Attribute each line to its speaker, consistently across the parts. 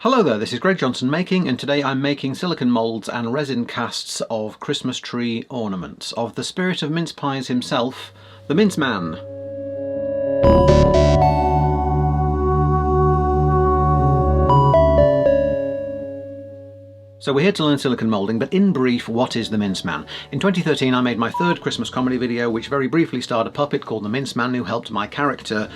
Speaker 1: Hello there, this is Greg Johnson making, and today I'm making silicone moulds and resin casts of Christmas tree ornaments of the spirit of mince pies himself, the Minceman. So we're here to learn silicone moulding, but in brief, what is the Minceman? In 2013 I made my third Christmas comedy video, which very briefly starred a puppet called the Minceman who helped my character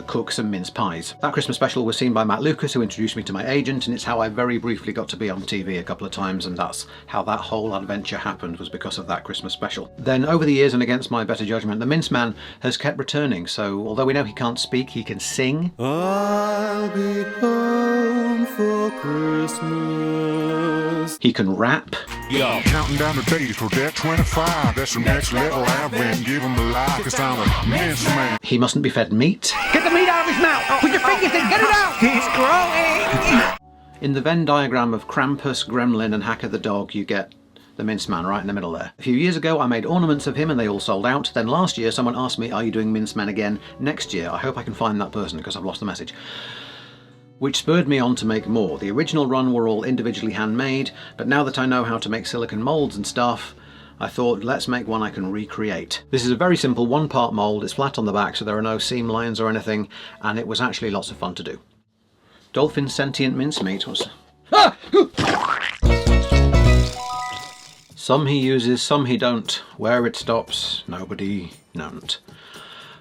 Speaker 1: cook some mince pies. That Christmas special was seen by Matt Lucas, who introduced me to my agent, and it's how I very briefly got to be on TV a couple of times, and that's how that whole adventure happened, was because of that Christmas special. Then over the years, and against my better judgment, the Minceman has kept returning, so although we know he can't speak, he can sing. I'll be home for Christmas. He can rap.
Speaker 2: Yeah. Counting down the days for that 25. That's the next level I've been. Give him the life, cause I'm a Minceman.
Speaker 1: He mustn't be fed meat.
Speaker 3: Get the meat out of his mouth! Put your fingers in, get it out! He's growing!
Speaker 1: In the Venn diagram of Krampus, Gremlin and Hacker the Dog, you get the Minceman right in the middle there. A few years ago I made ornaments of him and they all sold out. Then last year someone asked me, are you doing Minceman again next year? I hope I can find that person because I've lost the message. Which spurred me on to make more. The original run were all individually handmade, but now that I know how to make silicone moulds and stuff, I thought, let's make one I can recreate. This is a very simple one-part mould. It's flat on the back, so there are no seam lines or anything, and it was actually lots of fun to do. Dolphin sentient mincemeat was... Ah! Some he uses, some he don't. Where it stops, nobody knows.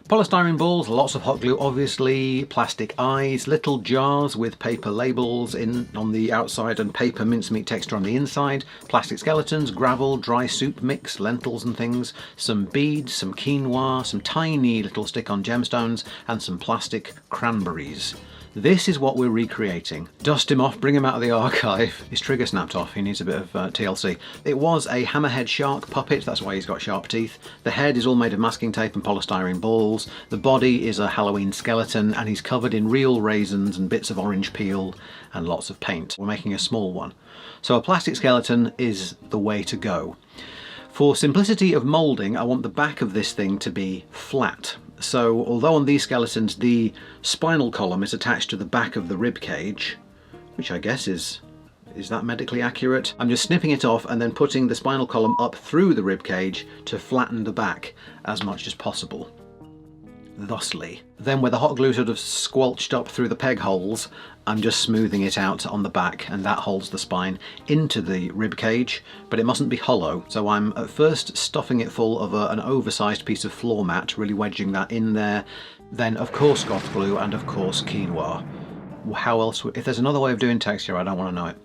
Speaker 1: Polystyrene balls, lots of hot glue obviously, plastic eyes, little jars with paper labels on the outside and paper mincemeat texture on the inside, plastic skeletons, gravel, dry soup mix, lentils and things, some beads, some quinoa, some tiny little stick-on gemstones and some plastic cranberries. This is what we're recreating. Dust him off, bring him out of the archive. His trigger snapped off, he needs a bit of TLC. It was a hammerhead shark puppet, that's why he's got sharp teeth. The head is all made of masking tape and polystyrene balls. The body is a Halloween skeleton and he's covered in real raisins and bits of orange peel and lots of paint. We're making a small one. So a plastic skeleton is the way to go. For simplicity of moulding, I want the back of this thing to be flat. So although on these skeletons the spinal column is attached to the back of the rib cage, which I guess is that medically accurate? I'm just snipping it off and then putting the spinal column up through the rib cage to flatten the back as much as possible. Thusly. Then where the hot glue sort of squelched up through the peg holes, I'm just smoothing it out on the back, and that holds the spine into the rib cage, but it mustn't be hollow. So I'm at first stuffing it full of an oversized piece of floor mat, really wedging that in there. Then of course goth glue and of course quinoa. How else, if there's another way of doing texture, I don't want to know it.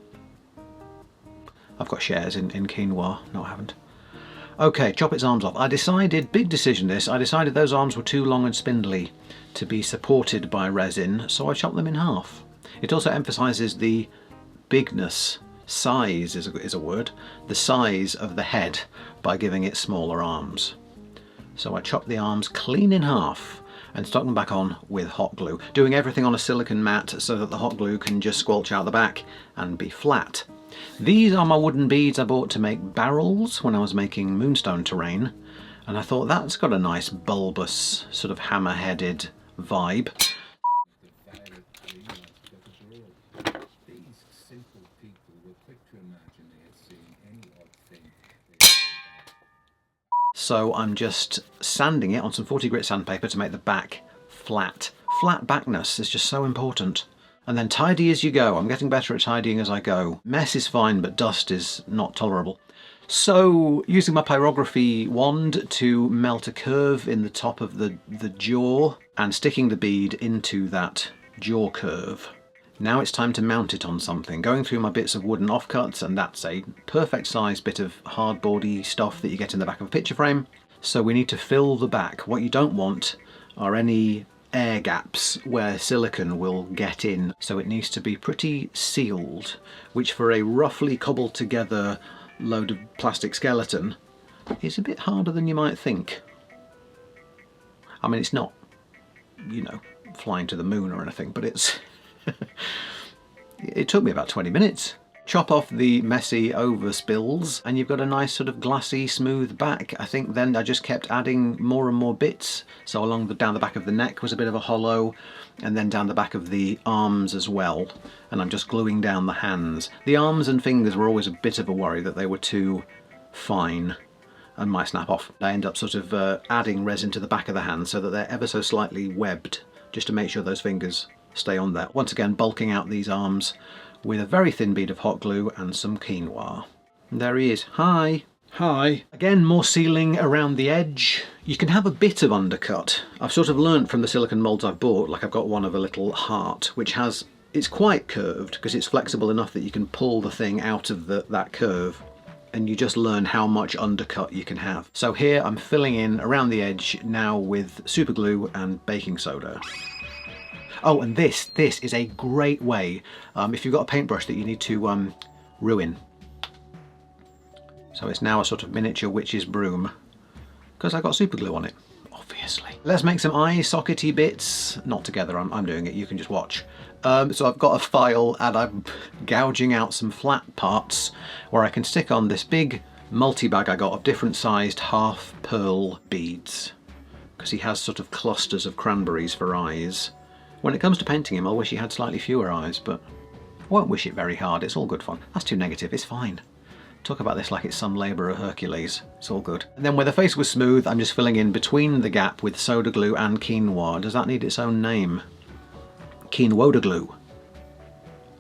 Speaker 1: I've got shares in quinoa, no I haven't. Okay, chop its arms off. I decided, big decision this, I decided those arms were too long and spindly to be supported by resin, so I chopped them in half. It also emphasises the bigness, size is a word, the size of the head by giving it smaller arms. So I chopped the arms clean in half and stuck them back on with hot glue, doing everything on a silicone mat so that the hot glue can just squelch out the back and be flat. These are my wooden beads I bought to make barrels when I was making moonstone terrain, and I thought that's got a nice bulbous sort of hammer-headed vibe. So I'm just sanding it on some 40 grit sandpaper to make the back flat. Flat backness is just so important. And then tidy as you go. I'm getting better at tidying as I go. Mess is fine, but dust is not tolerable. So using my pyrography wand to melt a curve in the top of the jaw and sticking the bead into that jaw curve. Now it's time to mount it on something. Going through my bits of wooden offcuts, and that's a perfect size bit of hardboardy stuff that you get in the back of a picture frame. So we need to fill the back. What you don't want are any air gaps where silicone will get in, so it needs to be pretty sealed, which for a roughly cobbled together load of plastic skeleton is a bit harder than you might think. I mean, it's not, you know, flying to the moon or anything, but it's it took me about 20 minutes. Chop off the messy overspills and you've got a nice sort of glassy smooth back. I think then I just kept adding more and more bits. So down the back of the neck was a bit of a hollow, and then down the back of the arms as well. And I'm just gluing down the hands. The arms and fingers were always a bit of a worry that they were too fine and might snap off. I end up sort of adding resin to the back of the hand so that they're ever so slightly webbed, just to make sure those fingers stay on there. Once again, bulking out these arms with a very thin bead of hot glue and some quinoa. And there he is. Hi. Hi. Again, more sealing around the edge. You can have a bit of undercut. I've sort of learnt from the silicone moulds I've bought, like I've got one of a little heart, which it's quite curved because it's flexible enough that you can pull the thing out of that curve, and you just learn how much undercut you can have. So here I'm filling in around the edge now with super glue and baking soda. Oh, and this is a great way, if you've got a paintbrush that you need to ruin. So it's now a sort of miniature witch's broom, because I got super glue on it, obviously. Let's make some eye sockety bits. Not together, I'm doing it, you can just watch. So I've got a file and I'm gouging out some flat parts where I can stick on this big multi-bag I got of different sized half pearl beads, because he has sort of clusters of cranberries for eyes. When it comes to painting him, I wish he had slightly fewer eyes, but I won't wish it very hard, it's all good fun. That's too negative, it's fine. Talk about this like it's some labour of Hercules. It's all good. And then where the face was smooth, I'm just filling in between the gap with soda glue and quinoa. Does that need its own name? Quinoa glue.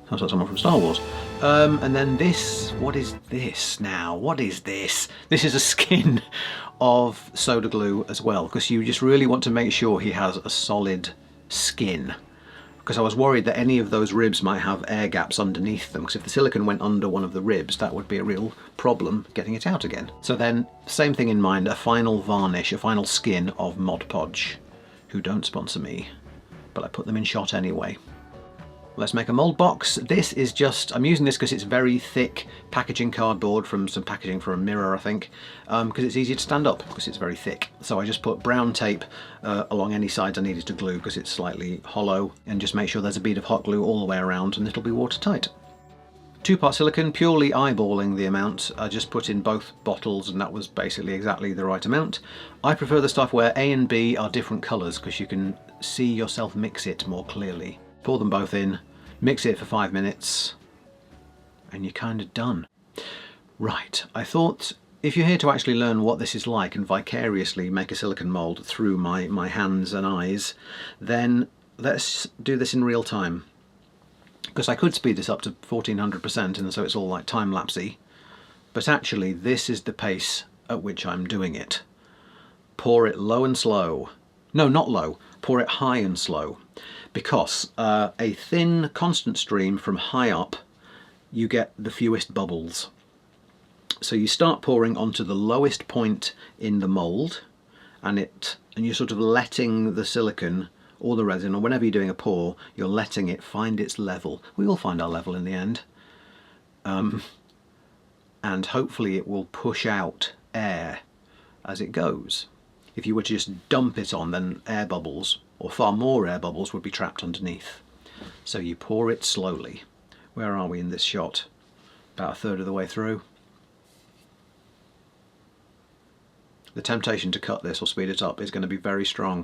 Speaker 1: Sounds like someone from Star Wars. And then this, what is this now? What is this? This is a skin of soda glue as well, because you just really want to make sure he has a solid skin. Because I was worried that any of those ribs might have air gaps underneath them, because if the silicone went under one of the ribs, that would be a real problem getting it out again. So then, same thing in mind, a final varnish, a final skin of Mod Podge, who don't sponsor me, but I put them in shot anyway. Let's make a mould box. This is just, I'm using this because it's very thick packaging cardboard from some packaging for a mirror, I think, because it's easy to stand up because it's very thick. So I just put brown tape along any sides I needed to glue because it's slightly hollow, and just make sure there's a bead of hot glue all the way around and it'll be watertight. 2-part silicone, purely eyeballing the amount. I just put in both bottles and that was basically exactly the right amount. I prefer the stuff where A and B are different colours because you can see yourself mix it more clearly. Pour them both in, mix it for 5 minutes, and you're kind of done. Right, I thought if you're here to actually learn what this is like and vicariously make a silicone mould through my hands and eyes, then let's do this in real time. Because I could speed this up to 1400% and so it's all like time-lapsey, but actually this is the pace at which I'm doing it. Pour it low and slow. No, not low. Pour it high and slow. Because a thin constant stream from high up, you get the fewest bubbles. So you start pouring onto the lowest point in the mould, and you're sort of letting the silicone or the resin, or whenever you're doing a pour, you're letting it find its level. We all find our level in the end. And hopefully it will push out air as it goes. If you were to just dump it on, then air bubbles, or far more air bubbles, would be trapped underneath. So you pour it slowly. Where are we in this shot? About a third of the way through. The temptation to cut this or speed it up is going to be very strong,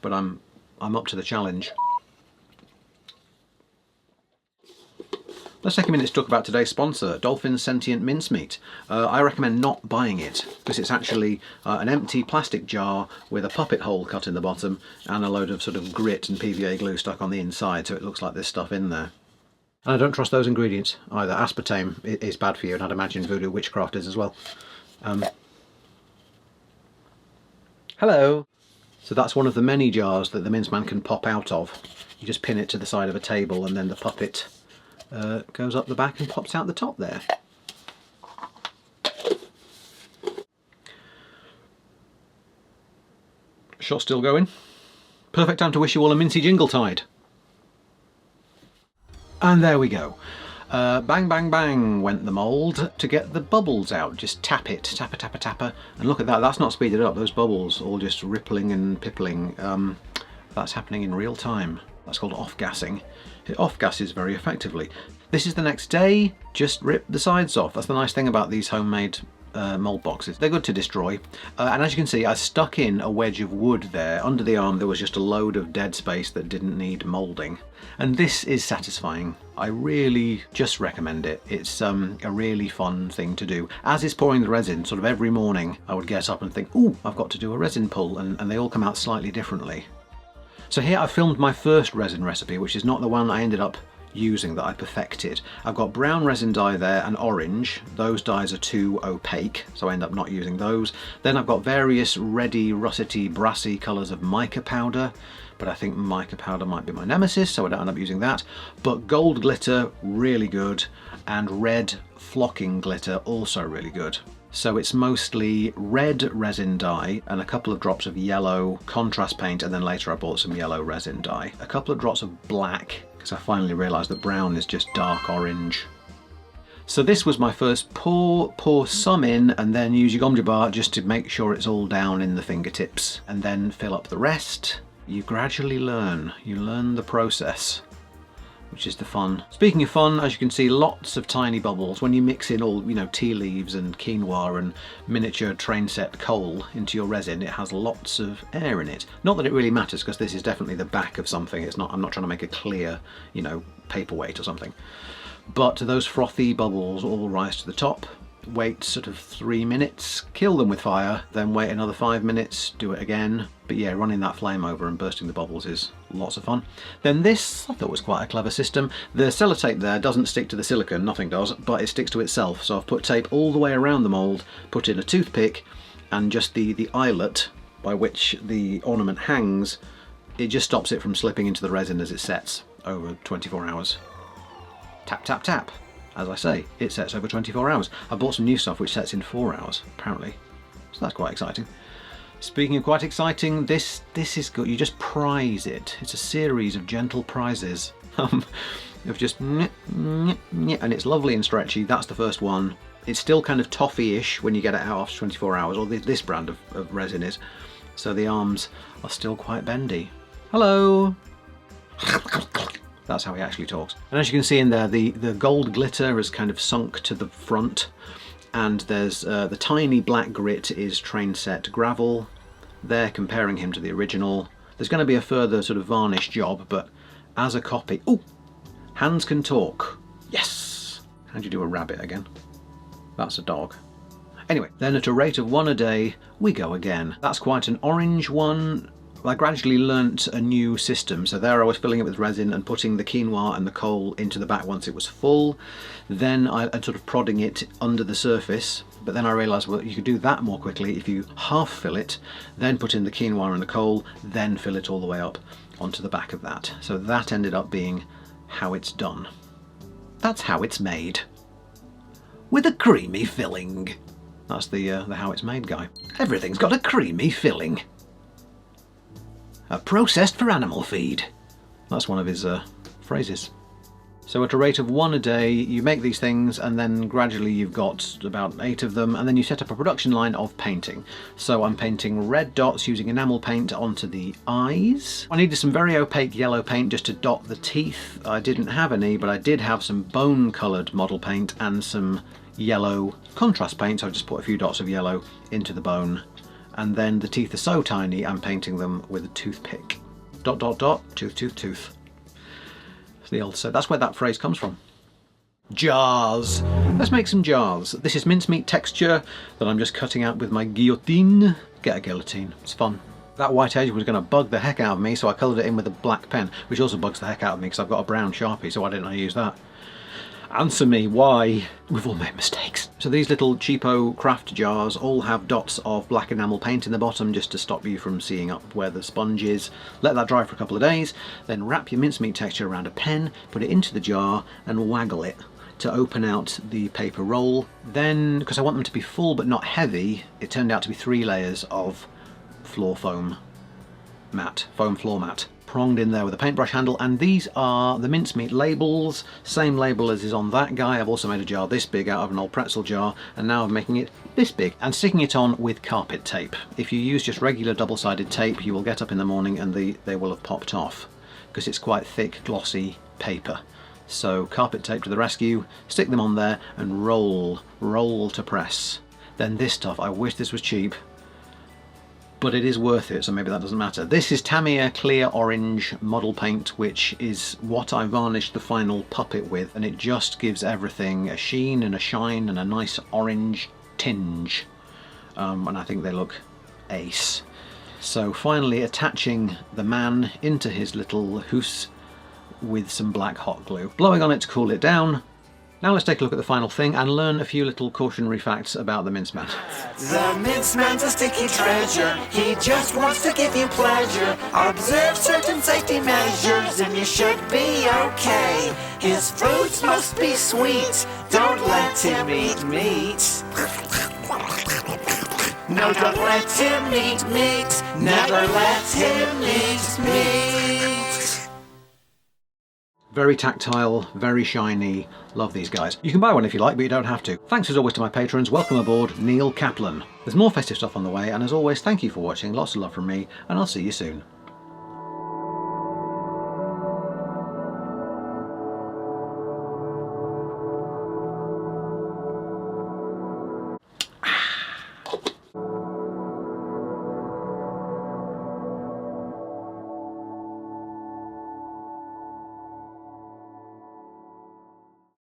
Speaker 1: but I'm up to the challenge. Let's take a minute to talk about today's sponsor, Dolphin Sentient Mincemeat. I recommend not buying it because it's actually an empty plastic jar with a puppet hole cut in the bottom and a load of sort of grit and PVA glue stuck on the inside, so it looks like there's stuff in there. And I don't trust those ingredients either. Aspartame is bad for you, and I'd imagine voodoo witchcraft is as well. Hello! So that's one of the many jars that the Minceman can pop out of. You just pin it to the side of a table and then the puppet goes up the back and pops out the top there. Shot still going. Perfect time to wish you all a mincy jingle tide. And there we go. Bang, bang, bang went the mould to get the bubbles out. Just tap it, tapper, tapper, tapper. And look at that, that's not speeded up. Those bubbles all just rippling and pippling. That's happening in real time. That's called off-gassing. It off-gasses very effectively. This is the next day, just rip the sides off. That's the nice thing about these homemade mould boxes. They're good to destroy. And as you can see, I stuck in a wedge of wood there. Under the arm there was just a load of dead space that didn't need moulding. And this is satisfying. I really just recommend it. It's a really fun thing to do. As is pouring the resin, sort of every morning I would get up and think, ooh, I've got to do a resin pull, and they all come out slightly differently. So here I filmed my first resin recipe, which is not the one I ended up using that I perfected. I've got brown resin dye there and orange. Those dyes are too opaque, so I end up not using those. Then I've got various reddy, russety, brassy colours of mica powder, but I think mica powder might be my nemesis, so I don't end up using that. But gold glitter, really good, and red flocking glitter, also really good. So it's mostly red resin dye and a couple of drops of yellow contrast paint, and then later I bought some yellow resin dye. A couple of drops of black, because I finally realised that brown is just dark orange. So this was my first pour some in, and then use your gomja bar just to make sure it's all down in the fingertips, and then fill up the rest. You gradually learn. You learn the process, which is the fun. Speaking of fun, as you can see, lots of tiny bubbles. When you mix in all, tea leaves and quinoa and miniature train set coal into your resin, it has lots of air in it. Not that it really matters, because this is definitely the back of something. It's not, I'm not trying to make a clear, paperweight or something. But those frothy bubbles all rise to the top. Wait sort of 3 minutes, kill them with fire, then wait another 5 minutes, do it again. But yeah, running that flame over and bursting the bubbles is lots of fun. Then this, I thought, was quite a clever system. The sellotape there doesn't stick to the silicone, nothing does, but it sticks to itself. So I've put tape all the way around the mould, put in a toothpick, and just the eyelet by which the ornament hangs, it just stops it from slipping into the resin as it sets over 24 hours. Tap, tap, tap. As I say, it sets over 24 hours. I bought some new stuff which sets in 4 hours, apparently. So that's quite exciting. Speaking of quite exciting, this is good. You just prise it. It's a series of gentle prises. Of just and it's lovely and stretchy. That's the first one. It's still kind of toffee-ish when you get it out after 24 hours, or this brand of resin is. So the arms are still quite bendy. Hello! That's how he actually talks. And as you can see in there, the gold glitter has kind of sunk to the front, and there's the tiny black grit is train set gravel. There, comparing him to the original. There's going to be a further sort of varnish job, but as a copy... Ooh! Hands can talk. Yes! How'd you do a rabbit again? That's a dog. Anyway, then at a rate of 1 a day, we go again. That's quite an orange one. I gradually learnt a new system. So there I was filling it with resin and putting the quinoa and the coal into the back once it was full. Then I sort of prodding it under the surface, but then I realised, well, you could do that more quickly if you half fill it, then put in the quinoa and the coal, then fill it all the way up onto the back of that. So that ended up being how it's done. That's how it's made. With a creamy filling. That's the how it's made guy. Everything's got a creamy filling. Processed for animal feed. That's one of his phrases. So at a rate of 1 a day, you make these things, and then gradually you've got about 8 of them, and then you set up a production line of painting. So I'm painting red dots using enamel paint onto the eyes. I needed some very opaque yellow paint just to dot the teeth. I didn't have any, but I did have some bone coloured model paint and some yellow contrast paint, so I just put a few dots of yellow into the bone. And then the teeth are so tiny, I'm painting them with a toothpick. Dot, dot, dot, tooth, tooth, tooth. The old so that's where that phrase comes from. Jars. Let's make some jars. This is mincemeat texture that I'm just cutting out with my guillotine. Get a guillotine, it's fun. That white edge was going to bug the heck out of me, so I coloured it in with a black pen, which also bugs the heck out of me because I've got a brown Sharpie, so why didn't I use that? Answer me, why? We've all made mistakes. So these little cheapo craft jars all have dots of black enamel paint in the bottom just to stop you from seeing up where the sponge is. Let that dry for a couple of days, then wrap your mincemeat texture around a pen, put it into the jar and waggle it to open out the paper roll. Then, because I want them to be full but not heavy, it turned out to be 3 layers of floor foam mat, foam floor mat. Pronged in there with a paintbrush handle, and these are the mincemeat labels, same label as is on that guy. I've also made a jar this big out of an old pretzel jar, and now I'm making it this big and sticking it on with carpet tape. If you use just regular double-sided tape, you will get up in the morning and they will have popped off. because it's quite thick, glossy paper. So carpet tape to the rescue, stick them on there and roll to press. Then this stuff, I wish this was cheap, but it is worth it, so maybe that doesn't matter. This is Tamiya Clear Orange Model Paint, which is what I varnished the final puppet with, and it just gives everything a sheen and a shine and a nice orange tinge. And I think they look ace. So finally attaching the man into his little house with some black hot glue. Blowing on it to cool it down. Now let's take a look at the final thing and learn a few little cautionary facts about the Minceman.
Speaker 4: The Minceman's a sticky treasure. He just wants to give you pleasure. Observe certain safety measures and you should be okay. His foods must be sweet. Don't let him eat meat. No, don't let him eat meat. Never let him eat meat.
Speaker 1: Very tactile, very shiny. Love these guys. You can buy one if you like, but you don't have to. Thanks as always to my patrons. Welcome aboard, Neil Kaplan. There's more festive stuff on the way, and as always, thank you for watching. Lots of love from me, and I'll see you soon.